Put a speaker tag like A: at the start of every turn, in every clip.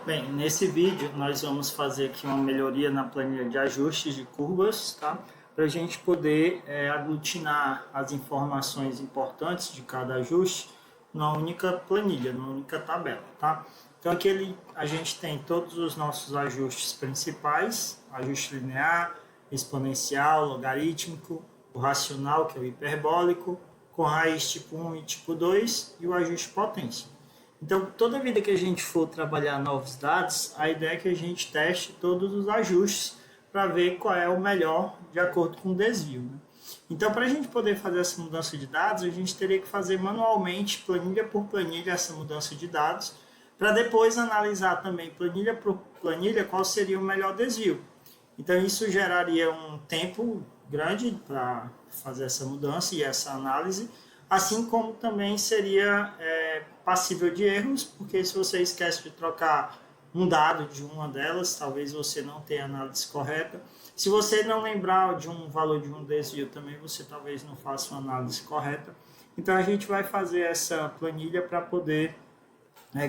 A: Bem, nesse vídeo nós vamos fazer aqui uma melhoria na planilha de ajustes de curvas, tá? Para a gente poder aglutinar as informações importantes de cada ajuste numa única planilha, numa única tabela, tá? Então aqui a gente tem todos os nossos ajustes principais, ajuste linear, exponencial, logarítmico, o racional, que é o hiperbólico, com raiz tipo 1 e tipo 2 e o ajuste potência. Então, toda vida que a gente for trabalhar novos dados, a ideia é que a gente teste todos os ajustes para ver qual é o melhor de acordo com o desvio, né? Então, para a gente poder fazer essa mudança de dados, a gente teria que fazer manualmente, planilha por planilha, essa mudança de dados, para depois analisar também, planilha por planilha, qual seria o melhor desvio. Então, isso geraria um tempo grande para fazer essa mudança e essa análise, assim como também seria passível de erros, porque se você esquece de trocar um dado de uma delas, talvez você não tenha a análise correta. Se você não lembrar de um valor de um desvio também, você talvez não faça uma análise correta. Então a gente vai fazer essa planilha para poder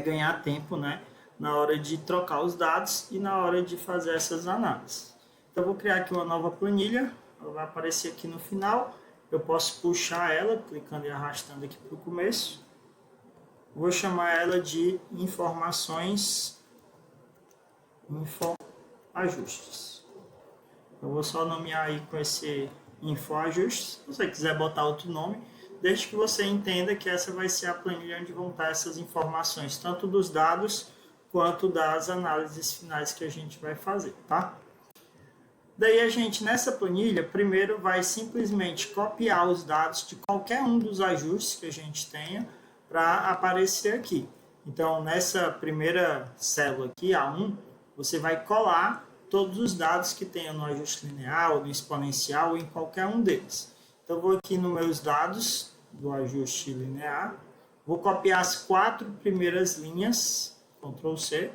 A: ganhar tempo, né, na hora de trocar os dados e na hora de fazer essas análises. Então eu vou criar aqui uma nova planilha, ela vai aparecer aqui no final. Eu posso puxar ela, clicando e arrastando aqui para o começo. Vou chamar ela de informações, ajustes. Eu vou só nomear aí com esse info ajustes. Se você quiser botar outro nome, desde que você entenda que essa vai ser a planilha onde vão estar essas informações, tanto dos dados quanto das análises finais que a gente vai fazer, tá? Daí a gente, nessa planilha, primeiro vai simplesmente copiar os dados de qualquer um dos ajustes que a gente tenha para aparecer aqui. Então, nessa primeira célula aqui, A1, você vai colar todos os dados que tenham no ajuste linear, no exponencial, ou em qualquer um deles. Então, eu vou aqui nos meus dados do ajuste linear, vou copiar as 4 primeiras linhas, Ctrl C,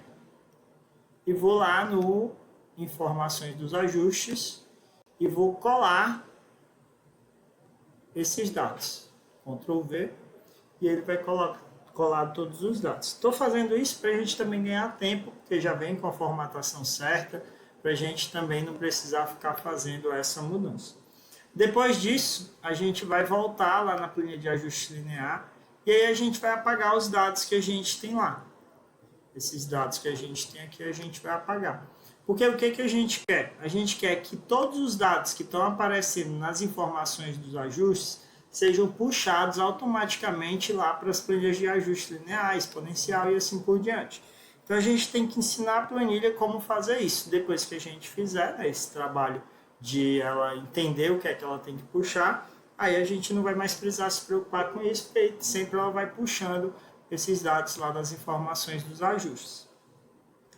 A: e vou lá no informações dos ajustes e vou colar esses dados. Ctrl V e ele vai colar todos os dados. Estou fazendo isso para a gente também ganhar tempo, porque já vem com a formatação certa, para a gente também não precisar ficar fazendo essa mudança. Depois disso, a gente vai voltar lá na planilha de ajuste linear e aí a gente vai apagar os dados que a gente tem lá. Esses dados que a gente tem aqui a gente vai apagar. Porque o que a gente quer? A gente quer que todos os dados que estão aparecendo nas informações dos ajustes sejam puxados automaticamente lá para as planilhas de ajuste linear, exponencial e assim por diante. Então a gente tem que ensinar a planilha como fazer isso. Depois que a gente fizer esse trabalho de ela entender o que é que ela tem que puxar, aí a gente não vai mais precisar se preocupar com isso, porque sempre ela vai puxando esses dados lá das informações dos ajustes.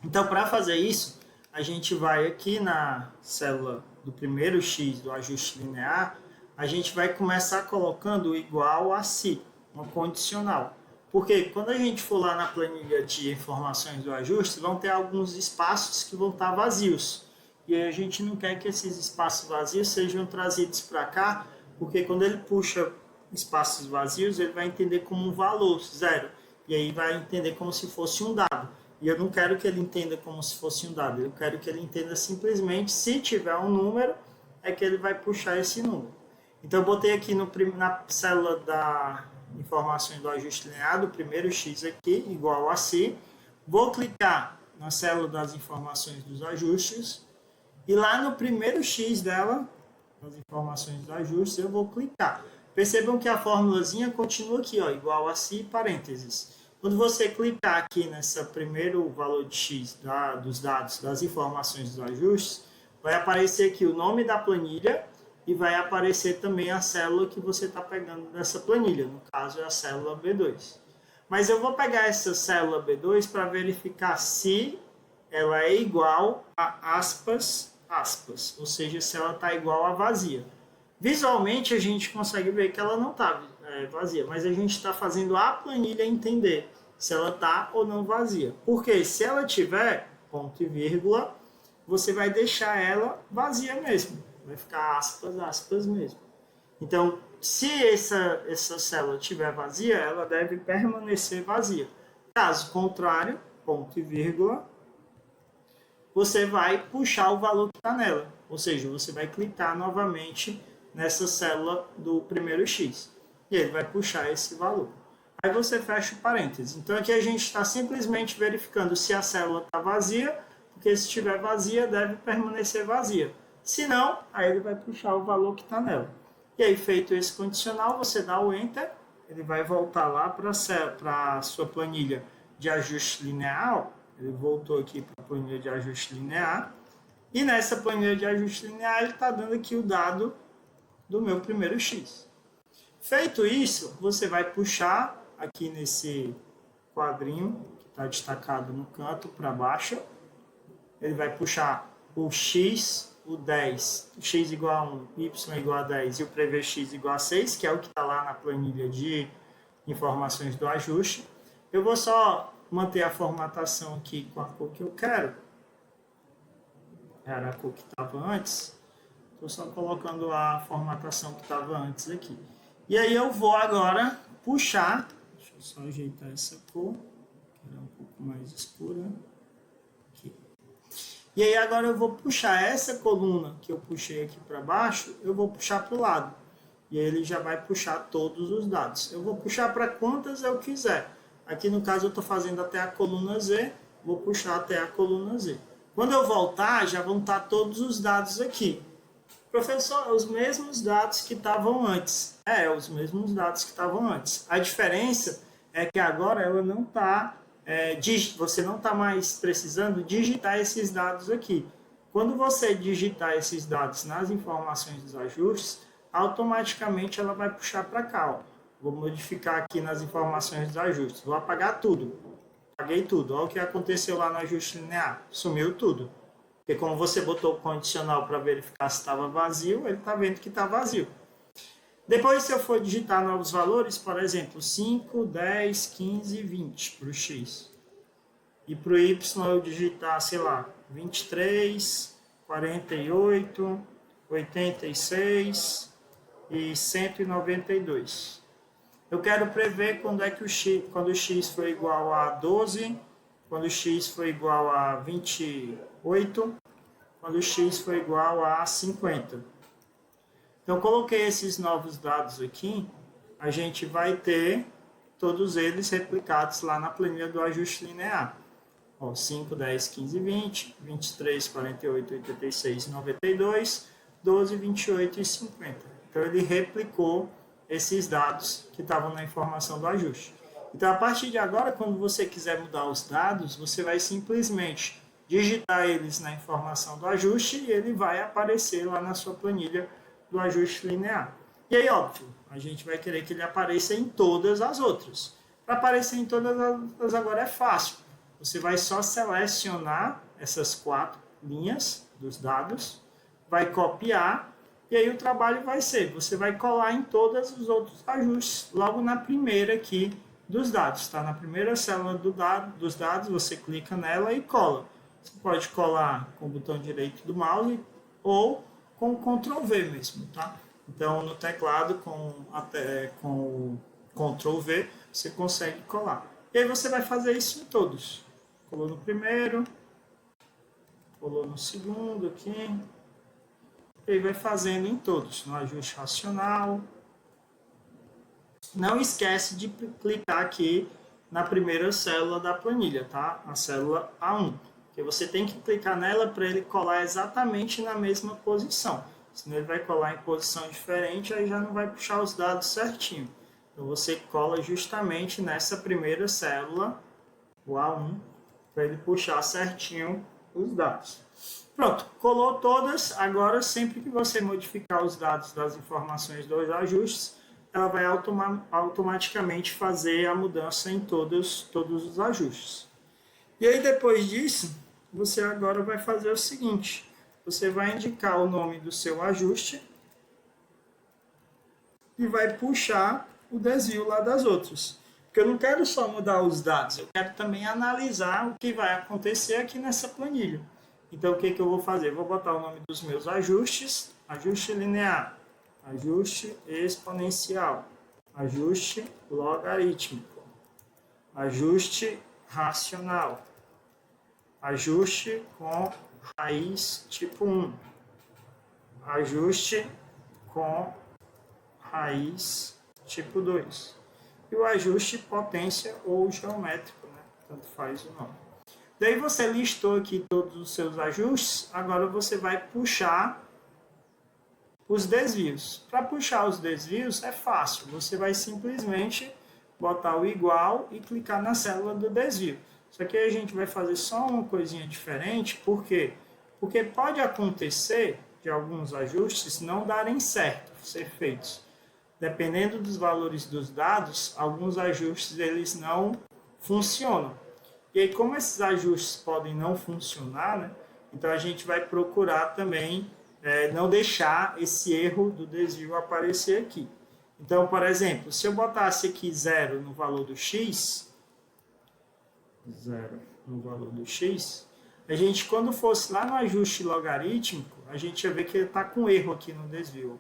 A: Então, para fazer isso, a gente vai aqui na célula do primeiro X do ajuste linear, a gente vai começar colocando igual a si, uma condicional. Porque quando a gente for lá na planilha de informações do ajuste, vão ter alguns espaços que vão estar vazios. E aí a gente não quer que esses espaços vazios sejam trazidos para cá, porque quando ele puxa espaços vazios, ele vai entender como um valor, zero. E aí vai entender como se fosse um dado. E eu não quero que ele entenda como se fosse um dado, eu quero que ele entenda simplesmente, se tiver um número, é que ele vai puxar esse número. Então eu botei aqui na célula da informações do ajuste linear, do primeiro X aqui, igual a si. Vou clicar na célula das informações dos ajustes, e lá no primeiro X dela, nas informações dos ajustes, eu vou clicar. Percebam que a formulazinha continua aqui, ó, igual a si, parênteses. Quando você clicar aqui nesse primeiro valor de X dos dados, das informações dos ajustes, vai aparecer aqui o nome da planilha e vai aparecer também a célula que você está pegando dessa planilha, no caso é a célula B2. Mas eu vou pegar essa célula B2 para verificar se ela é igual a aspas, ou seja, se ela está igual a vazia. Visualmente a gente consegue ver que ela não está vazia, mas a gente está fazendo a planilha entender se ela está ou não vazia. Porque se ela tiver ponto e vírgula, você vai deixar ela vazia mesmo. Vai ficar aspas, aspas mesmo. Então, se essa célula estiver vazia, ela deve permanecer vazia. Caso contrário, ponto e vírgula, você vai puxar o valor que está nela. Ou seja, você vai clicar novamente nessa célula do primeiro X. E ele vai puxar esse valor. Aí você fecha o parênteses. Então aqui a gente está simplesmente verificando se a célula está vazia, porque se estiver vazia, deve permanecer vazia. Se não, aí ele vai puxar o valor que está nela. E aí, feito esse condicional, você dá o Enter, ele vai voltar lá para a sua planilha de ajuste linear. Ele voltou aqui para a planilha de ajuste linear. E nessa planilha de ajuste linear, ele está dando aqui o dado do meu primeiro X. Feito isso, você vai puxar aqui nesse quadrinho, que está destacado no canto para baixo. Ele vai puxar o X, o 10, o X igual a 1, Y igual a 10 e o prever X igual a 6, que é o que está lá na planilha de informações do ajuste. Eu vou só manter a formatação aqui com a cor que eu quero. Era a cor que estava antes. Estou só colocando a formatação que estava antes aqui. E aí eu vou agora puxar. Deixa eu só ajeitar essa cor, que era um pouco mais escura. Aqui. E aí agora eu vou puxar essa coluna que eu puxei aqui para baixo, eu vou puxar para o lado. E aí ele já vai puxar todos os dados. Eu vou puxar para quantas eu quiser. Aqui no caso eu estou fazendo até a coluna Z, vou puxar até a coluna Z. Quando eu voltar, já vão estar todos os dados aqui. Professor, os mesmos dados que estavam antes. Os mesmos dados que estavam antes. A diferença é que agora ela não está, você não está mais precisando digitar esses dados aqui. Quando você digitar esses dados nas informações dos ajustes, automaticamente ela vai puxar para cá. Ó. Vou modificar aqui nas informações dos ajustes. Vou apagar tudo. Apaguei tudo. Olha o que aconteceu lá no ajuste linear. Sumiu tudo. Porque como você botou o condicional para verificar se estava vazio, ele está vendo que está vazio. Depois, se eu for digitar novos valores, por exemplo, 5, 10, 15, 20 para o X. E para o Y eu digitar, sei lá, 23, 48, 86 e 192. Eu quero prever quando é que quando o X for igual a 12, quando o X for igual a 28, quando o X for igual a 50. Então, coloquei esses novos dados aqui, a gente vai ter todos eles replicados lá na planilha do ajuste linear. 5, 10, 15, 20, 23, 48, 86, 92, 12, 28 e 50. Então, ele replicou esses dados que estavam na informação do ajuste. Então, a partir de agora, quando você quiser mudar os dados, você vai simplesmente digitar eles na informação do ajuste e ele vai aparecer lá na sua planilha do ajuste linear. E aí, óbvio, a gente vai querer que ele apareça em todas as outras. Para aparecer em todas as outras agora é fácil. Você vai só selecionar essas 4 linhas dos dados, vai copiar e aí o trabalho vai ser, você vai colar em todos os outros ajustes, logo na primeira aqui dos dados. Está na primeira célula dos dados, você clica nela e cola. Você pode colar com o botão direito do mouse ou com o Ctrl V mesmo, tá? Então, no teclado, com o Ctrl V, você consegue colar. E aí você vai fazer isso em todos. Colou no primeiro, colou no segundo aqui, e aí vai fazendo em todos, no ajuste racional. Não esquece de clicar aqui na primeira célula da planilha, tá? A célula A1. Porque você tem que clicar nela para ele colar exatamente na mesma posição. Senão ele vai colar em posição diferente, aí já não vai puxar os dados certinho. Então você cola justamente nessa primeira célula, o A1, para ele puxar certinho os dados. Pronto, colou todas. Agora, sempre que você modificar os dados das informações dos ajustes, ela vai automaticamente fazer a mudança em todos os ajustes. E aí, depois disso, você agora vai fazer o seguinte. Você vai indicar o nome do seu ajuste e vai puxar o desvio lá das outras. Porque eu não quero só mudar os dados, eu quero também analisar o que vai acontecer aqui nessa planilha. Então, o que eu vou fazer? Eu vou botar o nome dos meus ajustes, ajuste linear, ajuste exponencial, ajuste logarítmico, ajuste racional, ajuste com raiz tipo 1, ajuste com raiz tipo 2, e o ajuste potência ou geométrico, né? Tanto faz o nome. Daí você listou aqui todos os seus ajustes, agora você vai puxar os desvios. Para puxar os desvios é fácil, você vai simplesmente botar o igual e clicar na célula do desvio. Só que aí a gente vai fazer só uma coisinha diferente, por quê? Porque pode acontecer de alguns ajustes não darem certo, ser feitos. Dependendo dos valores dos dados, alguns ajustes eles não funcionam. E aí, como esses ajustes podem não funcionar, né? Então a gente vai procurar também não deixar esse erro do desvio aparecer aqui. Então, por exemplo, se eu botasse aqui 0 no valor do x, 0 no valor do x, a gente, quando fosse lá no ajuste logarítmico, a gente ia ver que ele está com erro aqui no desvio.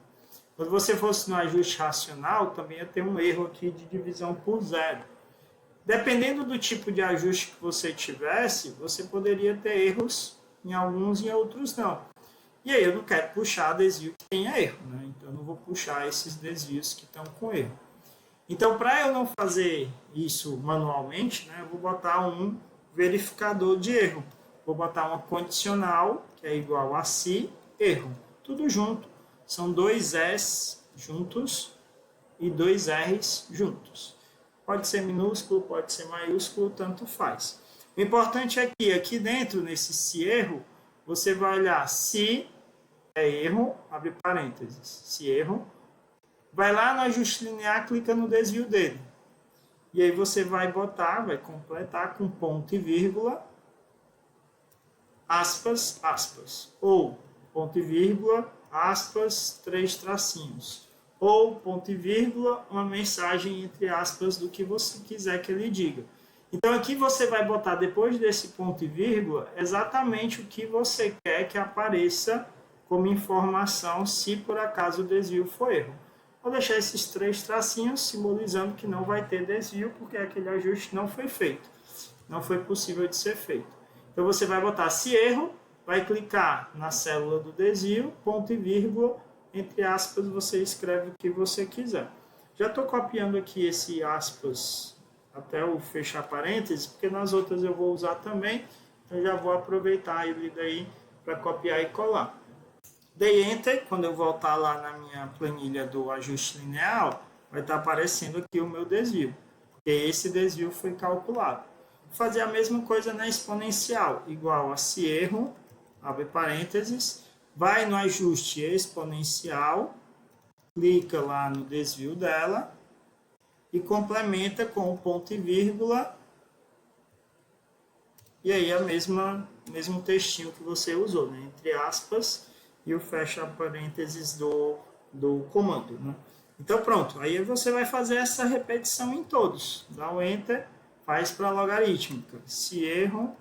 A: Quando você fosse no ajuste racional, também ia ter um erro aqui de divisão por 0. Dependendo do tipo de ajuste que você tivesse, você poderia ter erros em alguns e em outros não. E aí eu não quero puxar desvio que tenha erro, né? Então eu não vou puxar esses desvios que estão com erro. Então, para eu não fazer isso manualmente, né, eu vou botar um verificador de erro. Vou botar uma condicional, que é igual a se erro. Tudo junto. São dois S juntos e dois R's juntos. Pode ser minúsculo, pode ser maiúsculo, tanto faz. O importante é que aqui dentro, nesse se erro, você vai olhar se é erro, abre parênteses, se erro, vai lá no ajuste linear, clica no desvio dele. E aí você vai botar, vai completar com ponto e vírgula, aspas, aspas. Ou ponto e vírgula, aspas, 3 tracinhos. Ou ponto e vírgula, uma mensagem entre aspas do que você quiser que ele diga. Então aqui você vai botar depois desse ponto e vírgula exatamente o que você quer que apareça como informação se por acaso o desvio for erro. Vou deixar esses 3 tracinhos simbolizando que não vai ter desvio porque aquele ajuste não foi feito. Não foi possível de ser feito. Então você vai botar se erro, vai clicar na célula do desvio, ponto e vírgula, entre aspas você escreve o que você quiser. Já estou copiando aqui esse aspas até o fechar parênteses, porque nas outras eu vou usar também, então já vou aproveitar ele daí para copiar e colar. Dei Enter, quando eu voltar lá na minha planilha do ajuste linear, vai estar aparecendo aqui o meu desvio, porque esse desvio foi calculado. Vou fazer a mesma coisa na exponencial, igual a se erro, abre parênteses, vai no ajuste exponencial, clica lá no desvio dela, e complementa com o ponto e vírgula, e aí o mesmo textinho que você usou, né? Entre aspas, e o fecha parênteses do comando, né? Então pronto, aí você vai fazer essa repetição em todos. Dá o Enter, faz para logarítmica. Se erro,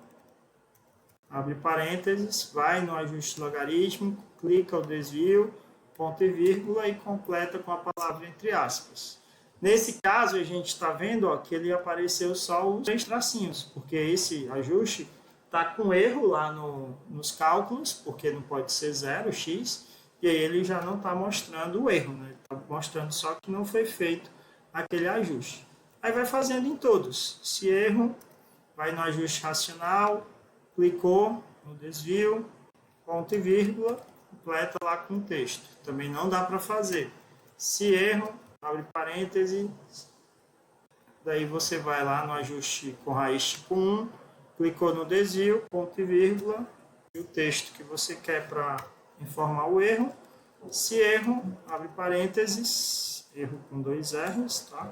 A: abre parênteses, vai no ajuste logarítmico, clica o desvio, ponto e vírgula e completa com a palavra entre aspas. Nesse caso, a gente está vendo que ele apareceu só os 3 tracinhos, porque esse ajuste está com erro lá nos cálculos, porque não pode ser 0, x, e aí ele já não está mostrando o erro, né? Está mostrando só que não foi feito aquele ajuste. Aí vai fazendo em todos. Se erro, vai no ajuste racional, clicou no desvio, ponto e vírgula, completa lá com o texto. Também não dá para fazer. Se erro, abre parêntese, daí você vai lá no ajuste com raiz tipo 1, clicou no desvio, ponto e vírgula, e o texto que você quer para informar o erro. Se erro, abre parênteses, erro com 2 R's, tá?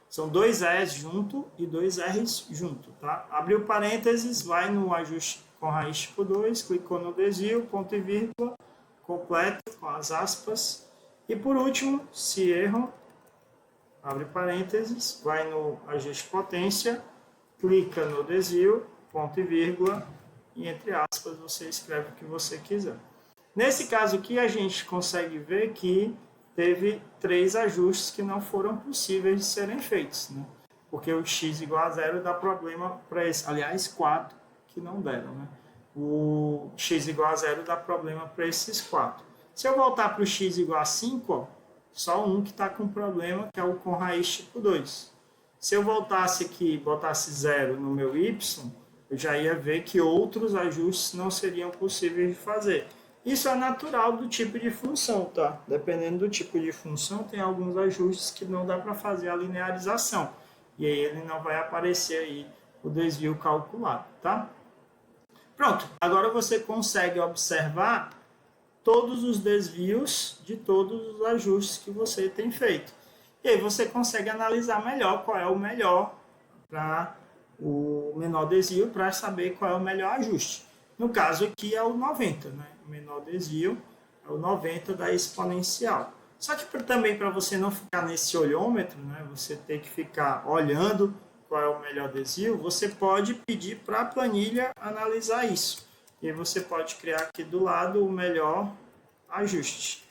A: São 2 R's junto e 2 R's junto, tá? Abriu parênteses, vai no ajuste com raiz tipo 2, clicou no desvio, ponto e vírgula, completa com as aspas. E por último, se erro, abre parênteses, vai no ajuste potência, clica no desvio, ponto e vírgula, e entre aspas você escreve o que você quiser. Nesse caso aqui a gente consegue ver que teve 3 ajustes que não foram possíveis de serem feitos, né? Porque o x igual a 0 dá problema para esse, aliás 4, que não deram, né? O x igual a 0 dá problema para esses 4. Se eu voltar para o x igual a 5, ó, só um que está com problema, que é o com raiz tipo 2. Se eu voltasse aqui e botasse 0 no meu y, eu já ia ver que outros ajustes não seriam possíveis de fazer. Isso é natural do tipo de função, tá? Dependendo do tipo de função, tem alguns ajustes que não dá para fazer a linearização. E aí ele não vai aparecer aí o desvio calculado, tá? Pronto, agora você consegue observar todos os desvios de todos os ajustes que você tem feito. E aí você consegue analisar melhor qual é o melhor para o menor desvio, para saber qual é o melhor ajuste. No caso aqui é o 90, né? O menor desvio é o 90 da exponencial. Só que também para você não ficar nesse olhômetro, né? Você ter que ficar olhando qual é o melhor desvio, você pode pedir para a planilha analisar isso. E aí você pode criar aqui do lado o melhor ajuste.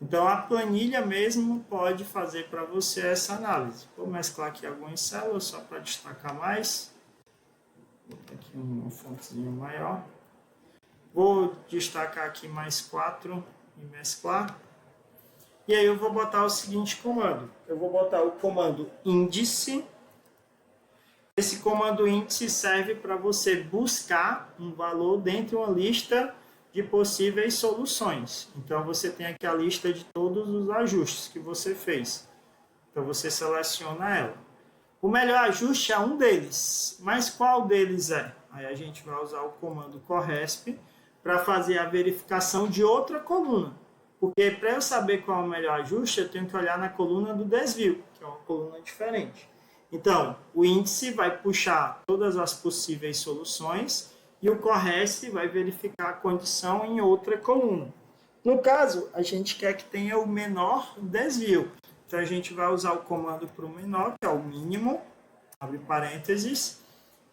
A: Então, a planilha mesmo pode fazer para você essa análise. Vou mesclar aqui algumas células só para destacar mais. Vou botar aqui uma fontezinha maior. Vou destacar aqui mais 4 e mesclar. E aí eu vou botar o seguinte comando. Eu vou botar o comando índice. Esse comando índice serve para você buscar um valor dentro de uma lista de possíveis soluções. Então, você tem aqui a lista de todos os ajustes que você fez. Então, você seleciona ela. O melhor ajuste é um deles, mas qual deles é? Aí a gente vai usar o comando corresp para fazer a verificação de outra coluna. Porque para eu saber qual é o melhor ajuste, eu tenho que olhar na coluna do desvio, que é uma coluna diferente. Então, o índice vai puxar todas as possíveis soluções e o corresp vai verificar a condição em outra coluna. No caso, a gente quer que tenha o menor desvio. Então, a gente vai usar o comando para o menor, que é o mínimo, abre parênteses,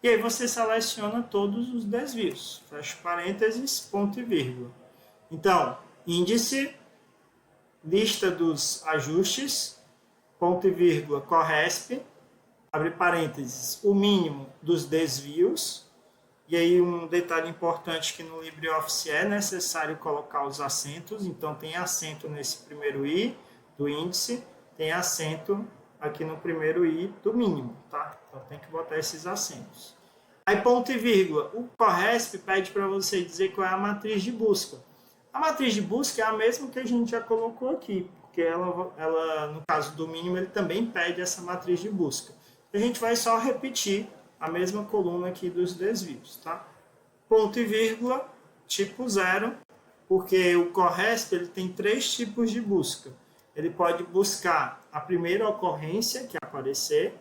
A: e aí você seleciona todos os desvios, fecha parênteses, ponto e vírgula. Então, índice, lista dos ajustes, ponto e vírgula, corresp, abre parênteses, o mínimo dos desvios. E aí um detalhe importante que no LibreOffice é necessário colocar os acentos. Então tem acento nesse primeiro i do índice, tem acento aqui no primeiro i do mínimo, tá? Então tem que botar esses acentos. Aí ponto e vírgula, o corresp pede para você dizer qual é a matriz de busca. A matriz de busca é a mesma que a gente já colocou aqui, porque ela no caso do mínimo, ele também pede essa matriz de busca. A gente vai só repetir a mesma coluna aqui dos desvios, tá? Ponto e vírgula, tipo 0, porque o corresp ele tem 3 tipos de busca. Ele pode buscar a primeira ocorrência que aparecer,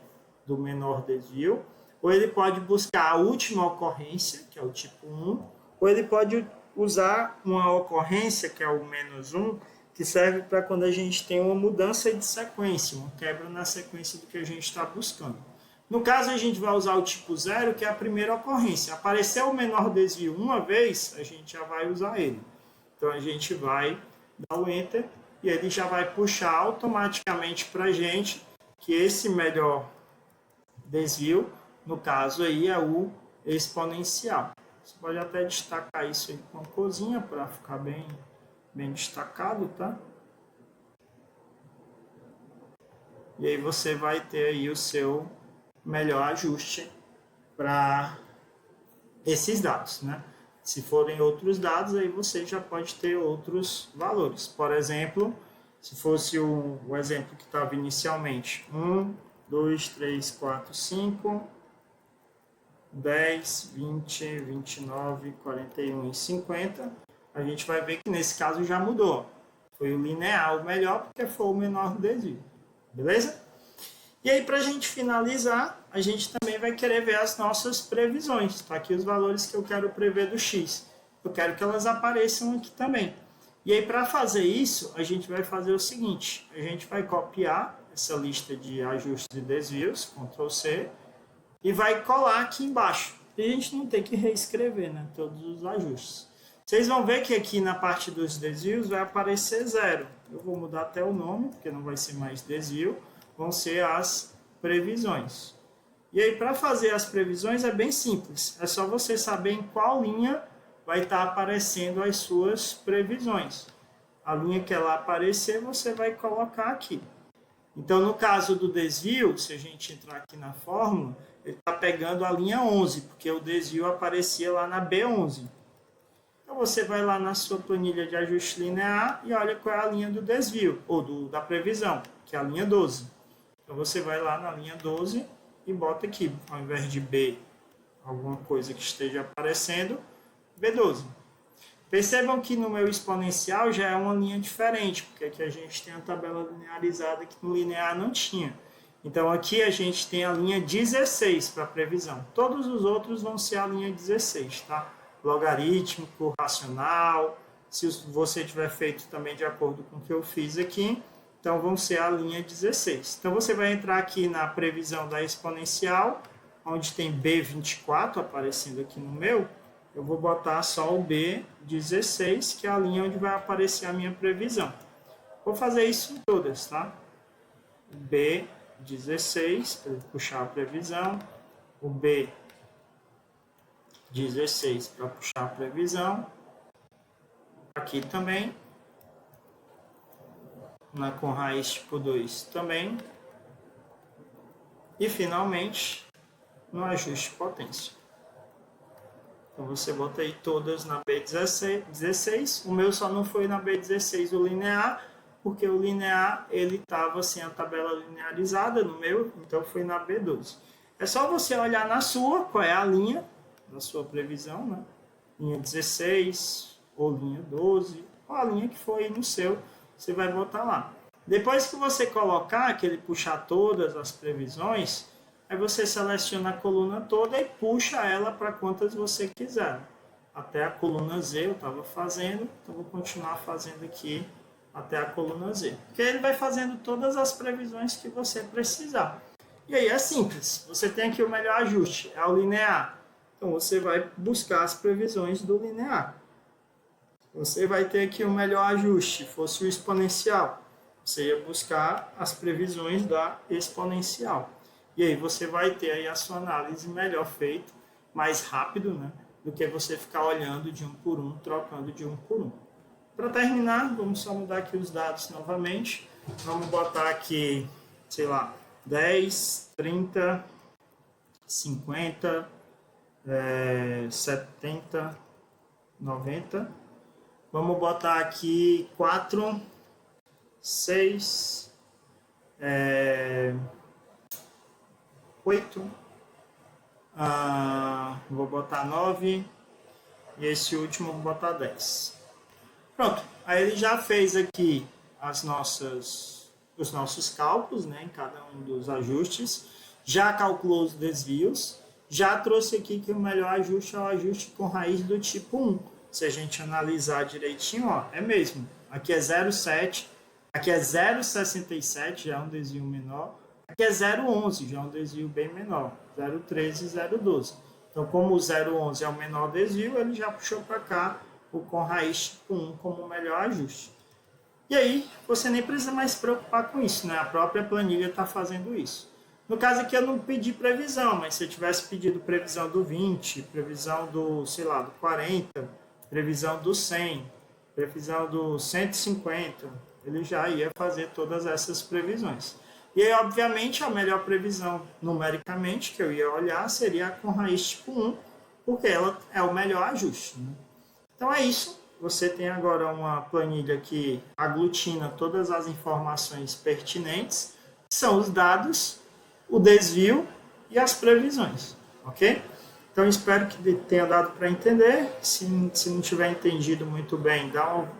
A: do menor desvio, ou ele pode buscar a última ocorrência, que é o tipo 1, ou ele pode usar uma ocorrência, que é o -1, que serve para quando a gente tem uma mudança de sequência, uma quebra na sequência do que a gente está buscando. No caso, a gente vai usar o tipo 0, que é a primeira ocorrência. Apareceu o menor desvio uma vez, a gente já vai usar ele. Então, a gente vai dar o Enter e ele já vai puxar automaticamente para a gente que esse melhor desvio, no caso aí, é o exponencial. Você pode até destacar isso aí com uma corzinha para ficar bem destacado, tá? E aí você vai ter aí o seu melhor ajuste para esses dados, né? Se forem outros dados, aí você já pode ter outros valores. Por exemplo, se fosse o exemplo que estava inicialmente, 1, 2, 3, 4, 5, 10, 20, 29, 41 e 50, a gente vai ver que nesse caso já mudou. Foi o linear o melhor, porque foi o menor desvio. Beleza? E aí, para a gente finalizar, a gente também vai querer ver as nossas previsões. Tá aqui os valores que eu quero prever do x. Eu quero que elas apareçam aqui também. E aí, para fazer isso, a gente vai fazer o seguinte. A gente vai copiar essa lista de ajustes e desvios, Ctrl C, e vai colar aqui embaixo. E a gente não tem que reescrever, né, todos os ajustes. Vocês vão ver que aqui na parte dos desvios vai aparecer 0. Eu vou mudar até o nome, porque não vai ser mais desvio. Vão ser as previsões. E aí, para fazer as previsões é bem simples. É só você saber em qual linha vai estar aparecendo as suas previsões. A linha que ela aparecer, você vai colocar aqui. Então, no caso do desvio, se a gente entrar aqui na fórmula, ele está pegando a linha 11, porque o desvio aparecia lá na B11. Então, você vai lá na sua planilha de ajuste linear e olha qual é a linha do desvio, ou da previsão, que é a linha 12. Então, você vai lá na linha 12 e bota aqui, ao invés de B, alguma coisa que esteja aparecendo, B12. Percebam que no meu exponencial já é uma linha diferente, porque aqui a gente tem a tabela linearizada que no linear não tinha. Então aqui a gente tem a linha 16 para previsão. Todos os outros vão ser a linha 16, tá? Logarítmico, racional, se você tiver feito também de acordo com o que eu fiz aqui, então vão ser a linha 16. Então você vai entrar aqui na previsão da exponencial, onde tem B24 aparecendo aqui no meu, eu vou botar só o B16, que é a linha onde vai aparecer a minha previsão. Vou fazer isso em todas, tá? B16, para puxar a previsão. O B16 para puxar a previsão. Aqui também. Com raiz tipo 2 também. E finalmente, no ajuste de potência. Então você bota aí todas na B16. O meu só não foi na B16 o linear, porque o linear ele estava sem a tabela linearizada no meu, então foi na B12. É só você olhar na sua, qual é a linha da sua previsão, né? Linha 16 ou linha 12, ou a linha que for aí no seu, você vai botar lá. Depois que você colocar, que ele puxar todas as previsões, aí você seleciona a coluna toda e puxa ela para quantas você quiser. Até a coluna Z eu estava fazendo, então vou continuar fazendo aqui até a coluna Z. Porque ele vai fazendo todas as previsões que você precisar. E aí é simples, você tem aqui o melhor ajuste, é o linear. Então você vai buscar as previsões do linear. Você vai ter aqui o melhor ajuste, fosse o exponencial. Você ia buscar as previsões da exponencial. E aí você vai ter aí a sua análise melhor feita, mais rápido, né? Do que você ficar olhando de um por um, trocando de um por um. Para terminar, vamos só mudar aqui os dados novamente. Vamos botar aqui, sei lá, 10, 30, 50, 70, 90. Vamos botar aqui 4, 6, 8, vou botar 9 e esse último vou botar 10. Pronto, aí ele já fez aqui os nossos cálculos, né, em cada um dos ajustes, já calculou os desvios, já trouxe aqui que o melhor ajuste é o ajuste com raiz do tipo 1. Se a gente analisar direitinho, ó, é mesmo, aqui é 0,7, aqui é 0,67, já é um desvio menor, aqui é 0,11, já é um desvio bem menor, 0,13 e 0,12. Então, como o 0,11 é o menor desvio, ele já puxou para cá o com raiz tipo 1 como o melhor ajuste. E aí, você nem precisa mais se preocupar com isso, né? A própria planilha está fazendo isso. No caso aqui, eu não pedi previsão, mas se eu tivesse pedido previsão do 20, previsão do, sei lá, do 40, previsão do 100, previsão do 150, ele já ia fazer todas essas previsões. E aí, obviamente, a melhor previsão numericamente que eu ia olhar seria a com raiz tipo 1, porque ela é o melhor ajuste, né? Então é isso. Você tem agora uma planilha que aglutina todas as informações pertinentes, que são os dados, o desvio e as previsões, ok? Então espero que tenha dado para entender. Se não tiver entendido muito bem,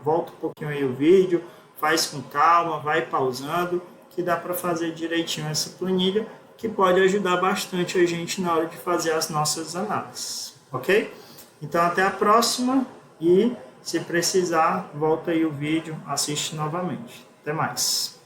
A: volta um pouquinho aí o vídeo, faz com calma, vai pausando, que dá para fazer direitinho essa planilha, que pode ajudar bastante a gente na hora de fazer as nossas análises, ok? Então até a próxima e se precisar, volta aí o vídeo, assiste novamente. Até mais.